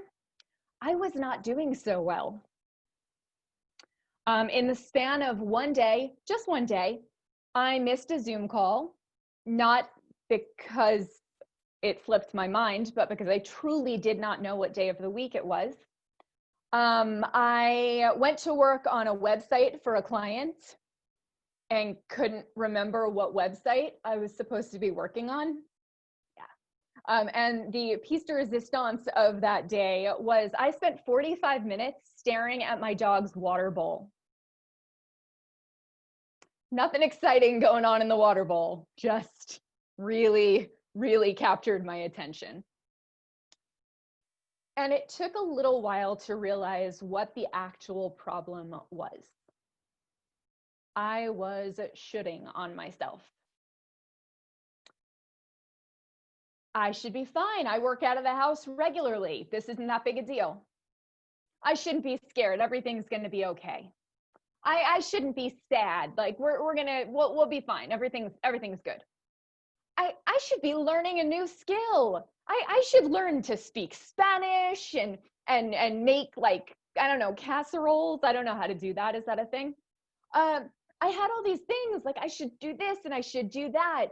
I was not doing so well. In the span of one day, just one day, I missed a Zoom call, not because it slipped my mind, but because I truly did not know what day of the week it was. I went to work on a website for a client and couldn't remember what website I was supposed to be working on. And the piece de resistance of that day was I spent 45 minutes staring at my dog's water bowl. Nothing exciting going on in the water bowl, just really, really captured my attention. And it took a little while to realize what the actual problem was. I was shooting on myself. I should be fine. I work out of the house regularly. This isn't that big a deal. I shouldn't be scared. Everything's going to be okay. I shouldn't be sad. Like we'll be fine. Everything's good. I should be learning a new skill. I should learn to speak Spanish and make, like, I don't know, casseroles. I don't know how to do that. Is that a thing? I had all these things, like I should do this and I should do that.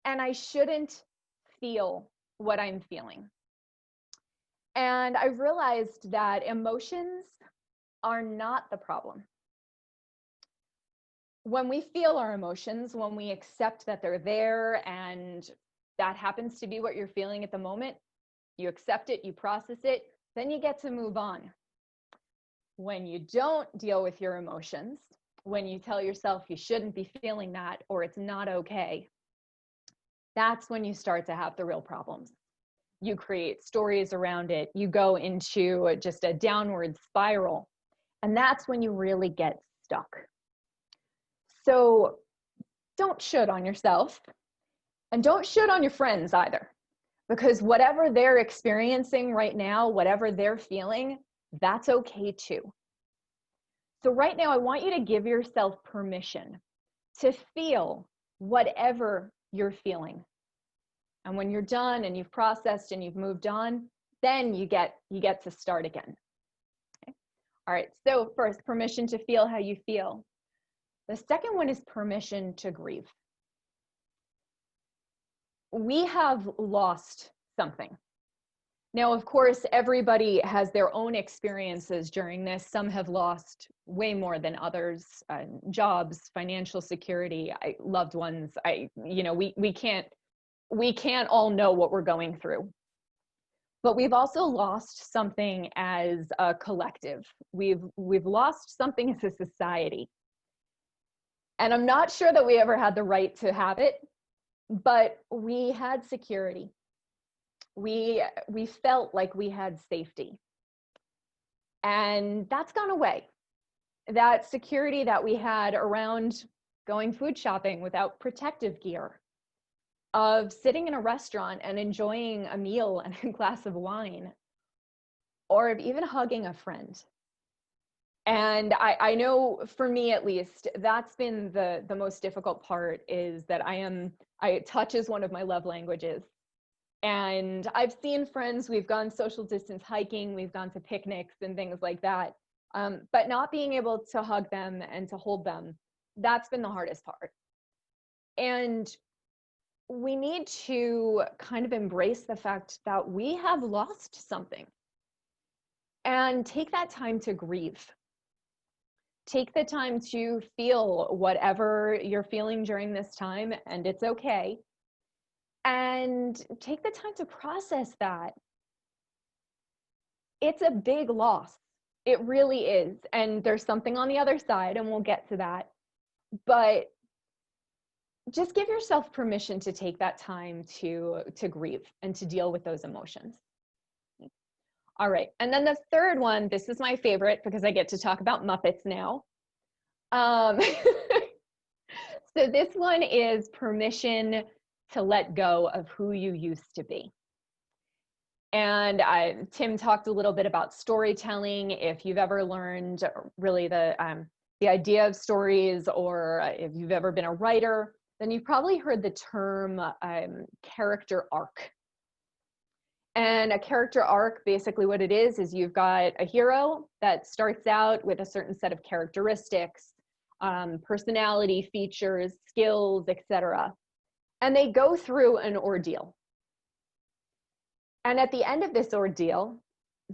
And I shouldn't feel what I'm feeling. And I realized that emotions are not the problem. When we feel our emotions, when we accept that they're there and that happens to be what you're feeling at the moment, you accept it, you process it, then you get to move on. When you don't deal with your emotions, when you tell yourself you shouldn't be feeling that or it's not okay, that's when you start to have the real problems. You create stories around it. You go into just a downward spiral. And that's when you really get stuck. So don't should on yourself, and don't should on your friends either, because whatever they're experiencing right now, whatever they're feeling, that's okay too. So right now, I want you to give yourself permission to feel whatever you're feeling. And when you're done and you've processed and you've moved on, then you get to start again. Okay. All right, so first, permission to feel how you feel. The second one is permission to grieve. We have lost something. Now, of course, everybody has their own experiences during this. Some have lost way more than others, jobs, financial security, loved ones. We can't all know what we're going through. But we've also lost something as a collective. We've lost something as a society. And I'm not sure that we ever had the right to have it, but we had security. We felt like we had safety. And that's gone away. That security that we had around going food shopping without protective gear, of sitting in a restaurant and enjoying a meal and a glass of wine, or of even hugging a friend. And I know, for me at least, that's been the most difficult part, is that touch is one of my love languages. And I've seen friends, we've gone social distance hiking, we've gone to picnics and things like that. But not being able to hug them and to hold them, that's been the hardest part. And we need to kind of embrace the fact that we have lost something, and take that time to grieve. Take the time to feel whatever you're feeling during this time, and it's okay. And take the time to process that. It's a big loss. It really is. And there's something on the other side, and we'll get to that. But just give yourself permission to take that time to grieve and to deal with those emotions. All right, and then the third one, this is my favorite because I get to talk about Muppets now. So this one is permission to let go of who you used to be. And Tim talked a little bit about storytelling. If you've ever learned really the idea of stories, or if you've ever been a writer, then you've probably heard the term character arc. And a character arc, basically what it is you've got a hero that starts out with a certain set of characteristics, personality features, skills, etc. And they go through an ordeal. And at the end of this ordeal,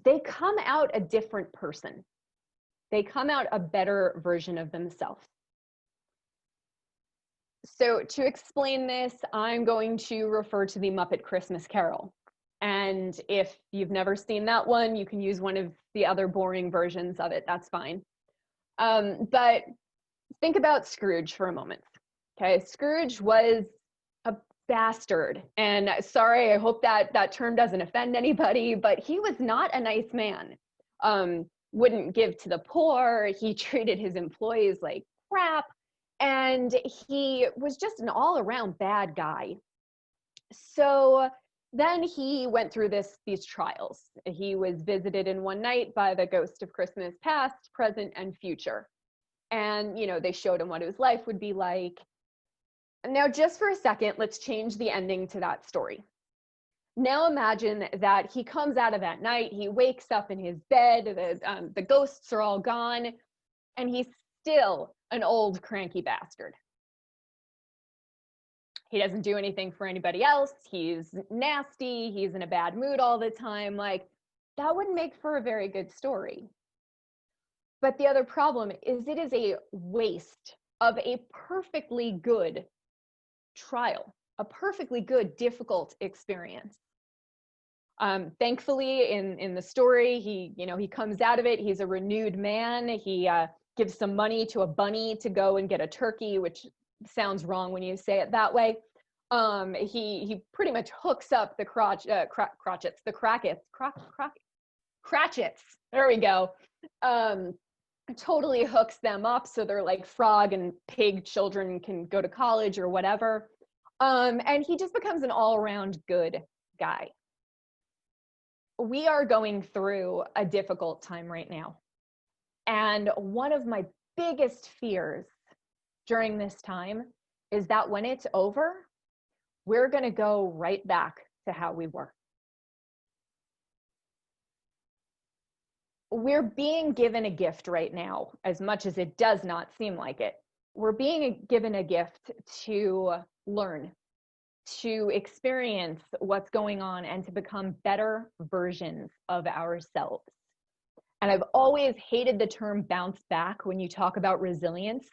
they come out a different person. They come out a better version of themselves. So to explain this, I'm going to refer to the Muppet Christmas Carol. And if you've never seen that one, you can use one of the other boring versions of it. That's fine. But think about Scrooge for a moment. Okay, Scrooge was a bastard. And sorry, I hope that term doesn't offend anybody, but he was not a nice man. Wouldn't give to the poor. He treated his employees like crap. And he was just an all-around bad guy. So then he went through these trials. He was visited in one night by the ghost of Christmas past, present, and future. And, they showed him what his life would be like. Now, just for a second, let's change the ending to that story. Now imagine that he comes out of that night, he wakes up in his bed, the ghosts are all gone, and he's still an old cranky bastard. He doesn't do anything for anybody else. He's nasty. He's in a bad mood all the time. Like, that wouldn't make for a very good story. But the other problem is it is a waste of a perfectly good trial, a perfectly good, difficult experience. Thankfully, in the story, he comes out of it. He's a renewed man. He gives some money to a bunny to go and get a turkey, which sounds wrong when you say it that way. He pretty much hooks up the Cratchits. There we go. Totally hooks them up so they're like frog and pig children can go to college or whatever. And he just becomes an all-around good guy. We are going through a difficult time right now. And one of my biggest fears during this time is that when it's over, we're going to go right back to how we were. We're being given a gift right now, as much as it does not seem like it. We're being given a gift to learn, to experience what's going on, and to become better versions of ourselves. And I've always hated the term bounce back when you talk about resilience,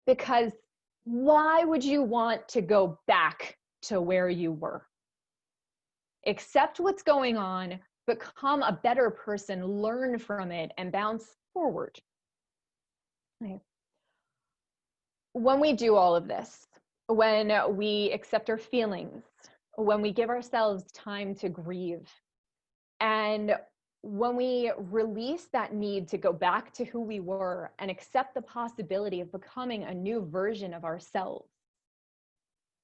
because why would you want to go back to where you were? Accept what's going on, become a better person, learn from it, and bounce forward. Okay. When we do all of this, when we accept our feelings, when we give ourselves time to grieve, and when we release that need to go back to who we were and accept the possibility of becoming a new version of ourselves,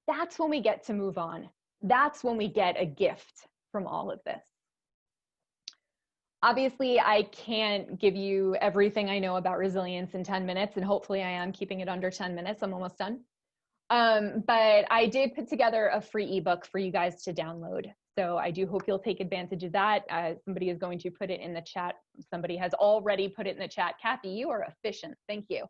that's when we get to move on. That's when we get a gift from all of this. Obviously, I can't give you everything I know about resilience in 10 minutes, and hopefully I am keeping it under 10 minutes. I'm almost done. But I did put together a free ebook for you guys to download. So I do hope you'll take advantage of that. Somebody is going to put it in the chat. Somebody has already put it in the chat. Kathy, you are efficient. Thank you.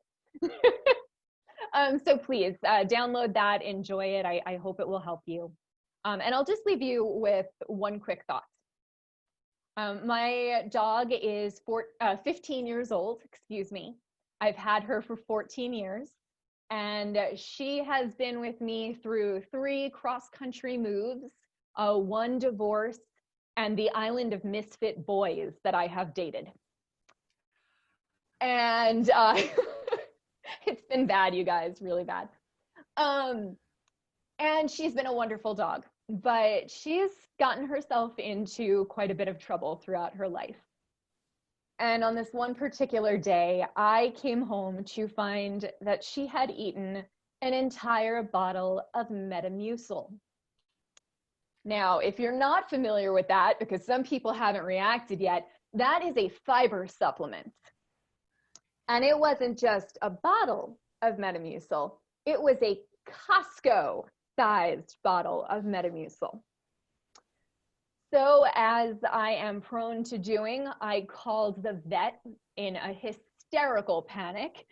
So please download that, enjoy it. I hope it will help you. And I'll just leave you with one quick thought. My dog is 15 years old, excuse me. I've had her for 14 years. And she has been with me through 3 cross-country moves, 1 divorce, and the island of misfit boys that I have dated. And it's been bad, you guys, really bad. And she's been a wonderful dog, but she's gotten herself into quite a bit of trouble throughout her life. And on this one particular day, I came home to find that she had eaten an entire bottle of Metamucil. Now, if you're not familiar with that, because some people haven't reacted yet, that is a fiber supplement. And it wasn't just a bottle of Metamucil, it was a Costco-sized bottle of Metamucil. So as I am prone to doing, I called the vet in a hysterical panic.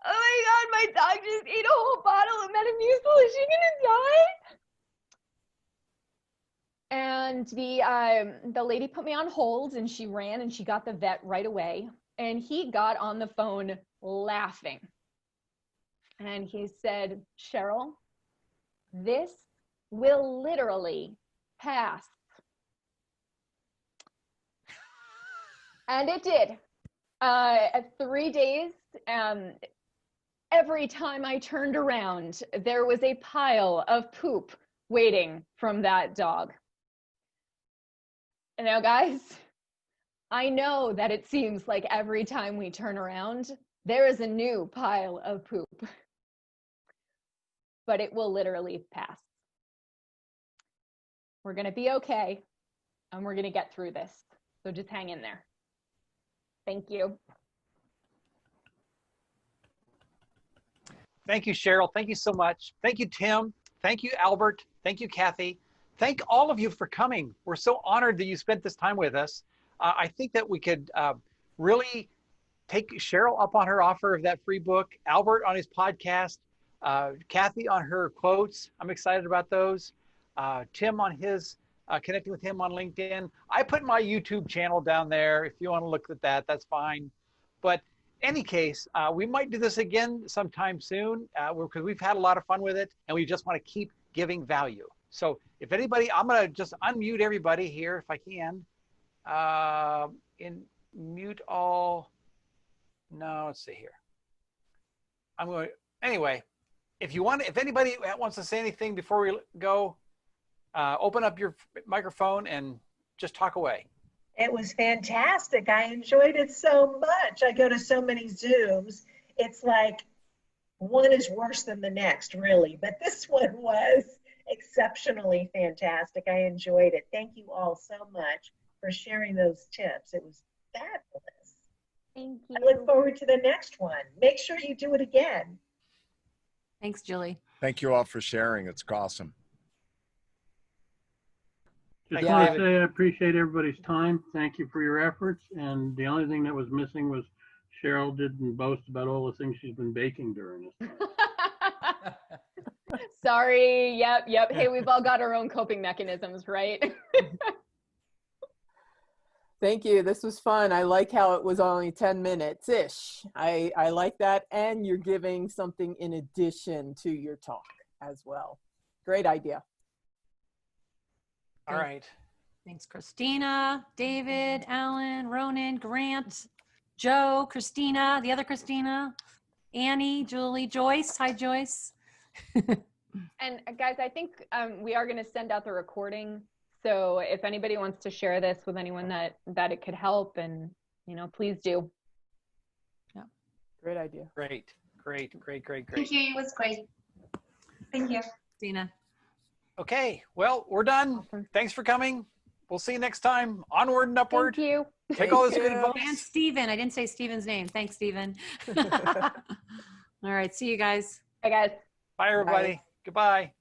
Oh my God, my dog just ate a whole bottle of Metamucil. Is she gonna die? And the lady put me on hold, and she ran and she got the vet right away. And he got on the phone laughing. And he said, Sheryl, this will literally pass. And it did. 3 days, every time I turned around, there was a pile of poop waiting from that dog. And now, guys, I know that it seems like every time we turn around, there is a new pile of poop. But it will literally pass. We're going to be okay, and we're going to get through this. So just hang in there. Thank you. Thank you, Sheryl. Thank you so much. Thank you, Tim. Thank you, Albert. Thank you, Kathy. Thank all of you for coming. We're so honored that you spent this time with us. I think that we could really take Sheryl up on her offer of that free book, Albert on his podcast, Kathy on her quotes. I'm excited about those. Tim on his connecting with him on LinkedIn. I put my YouTube channel down there. If you want to look at that, that's fine. But any case, we might do this again sometime soon because we've had a lot of fun with it, and we just want to keep giving value. So if anybody, I'm going to just unmute everybody here if I can. Mute all. No, let's see here. Anyway, if anybody wants to say anything before we go, open up your microphone and just talk away. It was fantastic. I enjoyed it so much. I go to so many Zooms. It's like one is worse than the next, really. But this one was exceptionally fantastic. I enjoyed it. Thank you all so much for sharing those tips. It was fabulous. Thank you. I look forward to the next one. Make sure you do it again. Thanks, Julie. Thank you all for sharing. It's awesome. Just Thank want you. to say I appreciate everybody's time. Thank you for your efforts. And the only thing that was missing was Cheryl didn't boast about all the things she's been baking during this time. Sorry. Yep. Hey, we've all got our own coping mechanisms, right? Thank you. This was fun. I like how it was only 10 minutes-ish. I like that. And you're giving something in addition to your talk as well. Great idea. All right. Thanks, Christina, David, Alan, Ronan, Grant, Joe, Christina, the other Christina, Annie, Julie, Joyce. Hi, Joyce. And guys, I think we are going to send out the recording. So if anybody wants to share this with anyone that it could help, and please do. Yeah. Great idea. Great. Thank you. It was great. Thank you. Christina. Okay, well, we're done. Awesome. Thanks for coming. We'll see you next time. Onward and upward. Thank you. Take all this good Thank you. advice. And Steven. I didn't say Steven's name. Thanks, Steven. All right. See you guys. Bye, guys. Bye, everybody. Bye. Goodbye.